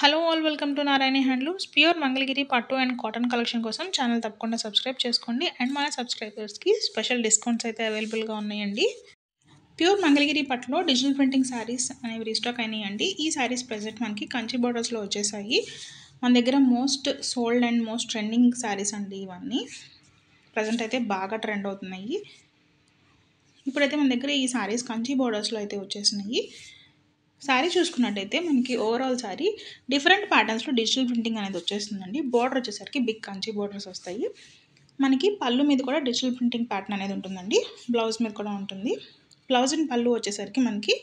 Hello all welcome to Narayani handlooms. Pure Mangalagiri పట్టు and cotton collection కోసం channel తప్పకుండా subscribe చేసుకోండి. అండ్ మన సబ్స్క్రైబర్స్కి స్పెషల్ డిస్కౌంట్స్ అయితే అవైలబుల్గా ఉన్నాయండి. ప్యూర్ మంగళగిరి పట్టులో డిజిటల్ ప్రింటింగ్ శారీస్ అనేవి రీస్టాక్ అయినాయండి. ఈ శారీస్ ప్రెజెంట్ మనకి కంచి బోర్డర్స్లో వచ్చేసాయి. మన దగ్గర most sold and most trending saris అండి ఇవన్నీ. ప్రజెంట్ అయితే బాగా ట్రెండ్ అవుతున్నాయి. ఇప్పుడైతే మన దగ్గర ఈ శారీస్ కంచి బోర్డర్స్లో అయితే వచ్చేసినాయి. శారీ చూసుకున్నట్టయితే మనకి ఓవరాల్ శారీ డిఫరెంట్ ప్యాటర్న్స్లో డిజిటల్ ప్రింటింగ్ అనేది వచ్చేస్తుందండి. బార్డర్ వచ్చేసరికి బిగ్ కంచి బార్డర్స్ వస్తాయి. మనకి పళ్ళు మీద కూడా డిజిటల్ ప్రింటింగ్ ప్యాటర్న్ అనేది ఉంటుందండి. బ్లౌజ్ మీద కూడా ఉంటుంది. బ్లౌజ్ అండ్ పళ్ళు వచ్చేసరికి మనకి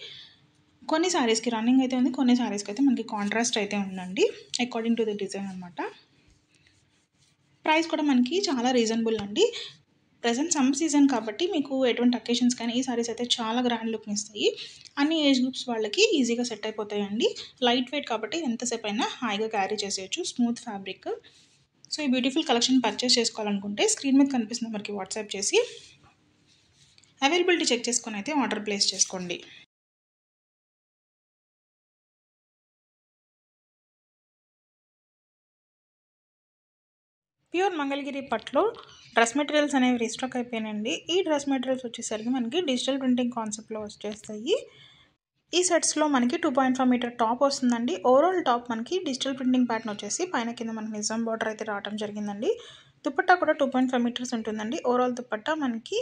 కొన్ని శారీస్కి రన్నింగ్ అయితే ఉంది, కొన్ని శారీస్కి అయితే మనకి కాంట్రాస్ట్ అయితే ఉందండి అకార్డింగ్ టు ది డిజైన్ అనమాట. ప్రైస్ కూడా మనకి చాలా రీజనబుల్ అండి. ప్రజెంట్ సమ్మర్ సీజన్ కాబట్టి మీకు ఎటువంటి అకేషన్స్ కానీ ఈ సారీస్ అయితే చాలా గ్రాండ్ లుక్ని ఇస్తాయి. అన్ని ఏజ్ గ్రూప్స్ వాళ్ళకి ఈజీగా సెట్ అయిపోతాయండి. లైట్ వెయిట్ కాబట్టి ఎంతసేపు అయినా హాయిగా క్యారీ చేసేయచ్చు. Smooth fabric. సో ఈ బ్యూటిఫుల్ కలెక్షన్ పర్చేస్ చేసుకోవాలనుకుంటే స్క్రీన్ మీద కనిపిస్తుంది మనకి వాట్సాప్ చేసి అవైలబిలిటీ చెక్ చేసుకొని అయితే ఆర్డర్ ప్లేస్ చేసుకోండి. ప్యూర్ మంగళగిరి పట్టులో డ్రెస్ మెటీరియల్స్ అనేవి రీస్టాక్ అయిపోయినాయండి. ఈ డ్రెస్ మెటీరియల్స్ వచ్చేసరికి మనకి డిజిటల్ ప్రింటింగ్ కాన్సెప్ట్లో వచ్చేస్తాయి. ఈ సెట్స్లో మనకి 2.5 మీటర్ టాప్ వస్తుందండి. ఓవరాల్ టాప్ మనకి డిజిటల్ ప్రింటింగ్ ప్యాటర్న్ వచ్చేసి పైన కింద మనకి నిజాం బార్డర్ అయితే రావడం జరిగిందండి. దుపట్టా కూడా 2.5 మీటర్స్ ఉంటుందండి. ఓవరాల్ దుపట్టా మనకి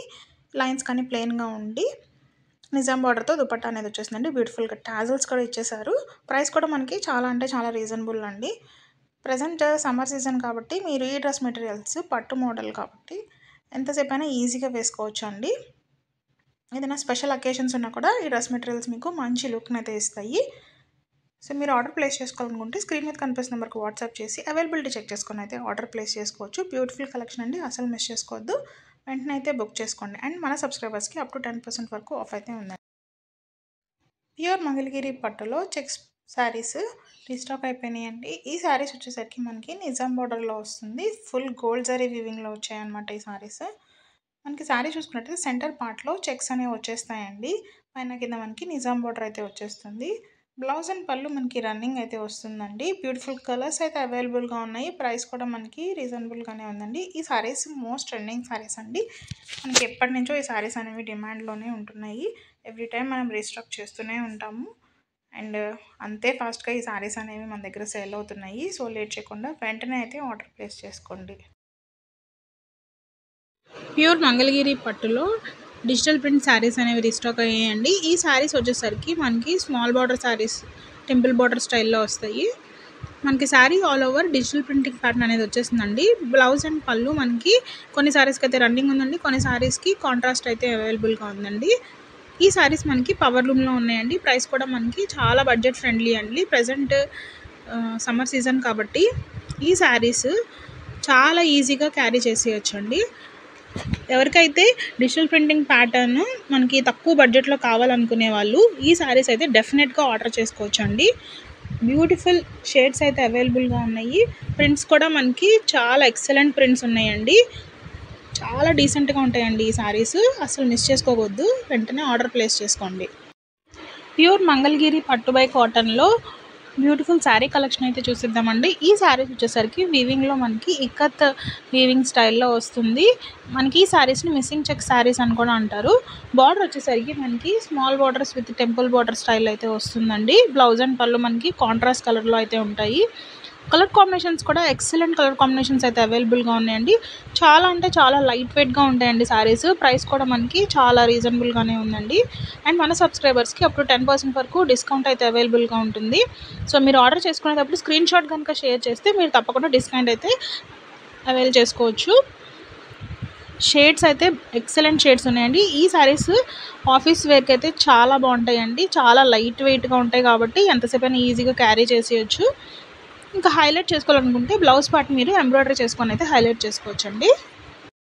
లైన్స్ కానీ ప్లెయిన్గా ఉండి నిజాం బార్డర్తో దుపట్టా అనేది వచ్చేసిందండి. బ్యూటిఫుల్గా టాజల్స్ కూడా ఇచ్చేసారు. ప్రైస్ కూడా మనకి చాలా అంటే చాలా రీజనబుల్ అండి. ప్రజెంట్ సమ్మర్ సీజన్ కాబట్టి మీరు ఈ డ్రెస్ మెటీరియల్స్ పట్టు మోడల్ కాబట్టి ఎంతసేపు అయినా ఈజీగా వేసుకోవచ్చు అండి. ఏదైనా స్పెషల్ అకేషన్స్ ఉన్నా కూడా ఈ డ్రెస్ మెటీరియల్స్ మీకు మంచి లుక్ని అయితే ఇస్తాయి. సో మీరు ఆర్డర్ ప్లేస్ చేసుకోవాలనుకుంటే స్క్రీన్ మీద కనిపిస్తున్న నెంబర్కి వాట్సాప్ చేసి అవైలబిలిటీ చెక్ చేసుకొని అయితే ఆర్డర్ ప్లేస్ చేసుకోవచ్చు. బ్యూటిఫుల్ కలెక్షన్ అండి, అసలు మిస్ చేసుకోవద్దు. వెంటనే అయితే బుక్ చేసుకోండి. అండ్ మన సబ్స్క్రైబర్స్కి అప్ టు 10% వరకు ఆఫ్ అయితే ఉందండి. ప్యూర్ మంగళగిరి పట్టులో చెక్స్ శారీస్ రీస్టాక్ అయిపోయినాయండి. ఈ శారీస్ వచ్చేసరికి మనకి నిజాం బార్డర్లో వస్తుంది. ఫుల్ గోల్డ్ జరీ వీవింగ్లో వచ్చాయన్నమాట ఈ శారీస్. మనకి శారీ చూసుకున్నట్టయితే సెంటర్ పార్ట్లో చెక్స్ అనేవి వచ్చేస్తాయండి. పైన కింద మనకి నిజాం బార్డర్ అయితే వచ్చేస్తుంది. బ్లౌజ్ అండ్ పళ్ళు మనకి రన్నింగ్ అయితే వస్తుందండి. బ్యూటిఫుల్ కలర్స్ అయితే అవైలబుల్గా ఉన్నాయి. ప్రైస్ కూడా మనకి రీజనబుల్గానే ఉందండి. ఈ శారీస్ మోస్ట్ ట్రెండింగ్ శారీస్ అండి. మనకి ఎప్పటి నుంచో ఈ శారీస్ అనేవి డిమాండ్లోనే ఉంటున్నాయి. ఎవ్రీ టైం మనం రీస్టాక్ చేస్తూనే ఉంటాము. అండ్ అంతే ఫాస్ట్గా ఈ శారీస్ అనేవి మన దగ్గర సేల్ అవుతున్నాయి. సో లేట్ చేయకుండా వెంటనే అయితే ఆర్డర్ ప్లేస్ చేసుకోండి. ప్యూర్ మంగళగిరి పట్టులో డిజిటల్ ప్రింట్ శారీస్ అనేవి రీస్టాక్ అయ్యాయండి. ఈ శారీస్ వచ్చేసరికి మనకి small border saris temple border స్టైల్లో వస్తాయి. మనకి sari all over digital printing pattern అనేది వచ్చేసిందండి. బ్లౌజ్ అండ్ పళ్ళు మనకి కొన్ని శారీస్కి అయితే రన్నింగ్ ఉందండి, కొన్ని శారీస్కి కాంట్రాస్ట్ అయితే అవైలబుల్గా ఉందండి. ఈ శారీస్ మనకి పవర్ లూమ్లో ఉన్నాయండి. ప్రైస్ కూడా మనకి చాలా బడ్జెట్ ఫ్రెండ్లీ అండి. ప్రజెంట్ సమ్మర్ సీజన్ కాబట్టి ఈ శారీస్ చాలా ఈజీగా క్యారీ చేసేయచ్చండి. ఎవరికైతే డిజిటల్ ప్రింటింగ్ ప్యాటర్న్ మనకి తక్కువ బడ్జెట్లో కావాలనుకునే వాళ్ళు ఈ శారీస్ అయితే డెఫినెట్గా ఆర్డర్ చేసుకోవచ్చు అండి. బ్యూటిఫుల్ షేడ్స్ అయితే అవైలబుల్గా ఉన్నాయి. ప్రింట్స్ కూడా మనకి చాలా ఎక్సలెంట్ ప్రింట్స్ ఉన్నాయండి. చాలా డీసెంట్గా ఉంటాయండి ఈ శారీస్. అసలు మిస్ చేసుకోవద్దు, వెంటనే ఆర్డర్ ప్లేస్ చేసుకోండి. ప్యూర్ మంగళగిరి పట్టు బై కాటన్లో బ్యూటిఫుల్ శారీ కలెక్షన్ అయితే చూసిద్దామండి. ఈ శారీస్ వచ్చేసరికి వీవింగ్లో మనకి ఇక్కత్ వీవింగ్ స్టైల్లో వస్తుంది. మనకి ఈ శారీస్ని మిస్సింగ్ చెక్ శారీస్ అని కూడా అంటారు. బార్డర్ వచ్చేసరికి మనకి small borders with temple border style అయితే వస్తుందండి. బ్లౌజ్ అండ్ పళ్ళు మనకి కాంట్రాస్ట్ కలర్లో అయితే ఉంటాయి. కలర్ కాంబినేషన్స్ కూడా ఎక్సలెంట్ కలర్ కాంబినేషన్స్ అయితే అవైలబుల్గా ఉన్నాయండి. చాలా అంటే చాలా లైట్ వెయిట్గా ఉంటాయండి శారీస్. ప్రైస్ కూడా మనకి చాలా రీజనబుల్గానే ఉందండి. అండ్ మన సబ్స్క్రైబర్స్కి అప్ టు 10% వరకు డిస్కౌంట్ అయితే అవైలబుల్గా ఉంటుంది. సో మీరు ఆర్డర్ చేసుకునేటప్పుడు స్క్రీన్ షాట్ కనుక షేర్ చేస్తే మీరు తప్పకుండా డిస్కౌంట్ అయితే అవైల్ చేసుకోవచ్చు. షేడ్స్ అయితే ఎక్సలెంట్ షేడ్స్ ఉన్నాయండి. ఈ శారీస్ ఆఫీస్ వేర్కి అయితే చాలా బాగుంటాయండి. చాలా లైట్ వెయిట్గా ఉంటాయి కాబట్టి ఎంతసేపు అయినా ఈజీగా క్యారీ చేసేయచ్చు. ఇంకా హైలైట్ చేసుకోవాలనుకుంటే బ్లౌజ్ పార్ట్ మీరు ఎంబ్రాయిడరీ చేసుకొని అయితే హైలైట్ చేసుకోవచ్చండి.